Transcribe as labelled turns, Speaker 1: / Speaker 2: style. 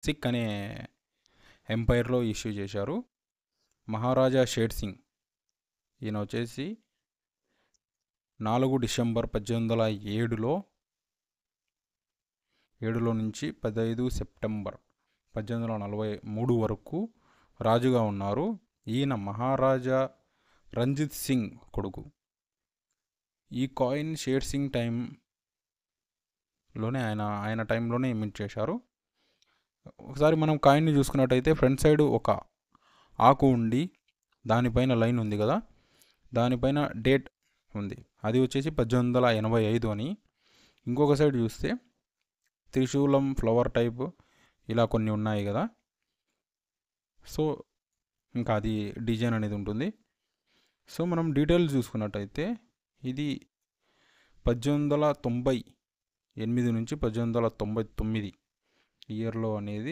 Speaker 1: Sick అనే ఎంపైర్లో issue చేశారు. మహారాజా share Singh ఈయన వచ్చేసి 4 డిసెంబర్ 1807లో నుంచి 15 సెప్టెంబర్ 1843 వరకు రాజుగా ఉన్నారు. ఈయన మహారాజా రంజిత్ సింగ్ కొడుకు. ఈ కాయిన్ షేర్ సింగ్ టైంలోనే ఆయన టైంలోనే మింట్ చేశారు. ఒకసారి మనం కాయిన్ని చూసుకున్నట్టయితే ఫ్రంట్ సైడ్ ఒక ఆకు ఉండి దానిపైన లైన్ ఉంది కదా, దానిపైన డేట్ ఉంది, అది వచ్చేసి 1885 అని. ఇంకొక సైడ్ చూస్తే త్రిశూలం ఫ్లవర్ టైప్ ఇలా కొన్ని ఉన్నాయి కదా, సో ఇంకా అది డిజైన్ అనేది ఉంటుంది. సో మనం డీటెయిల్స్ చూసుకున్నట్టయితే ఇది 1898 నుంచి 1899 ఇయర్లో అనేది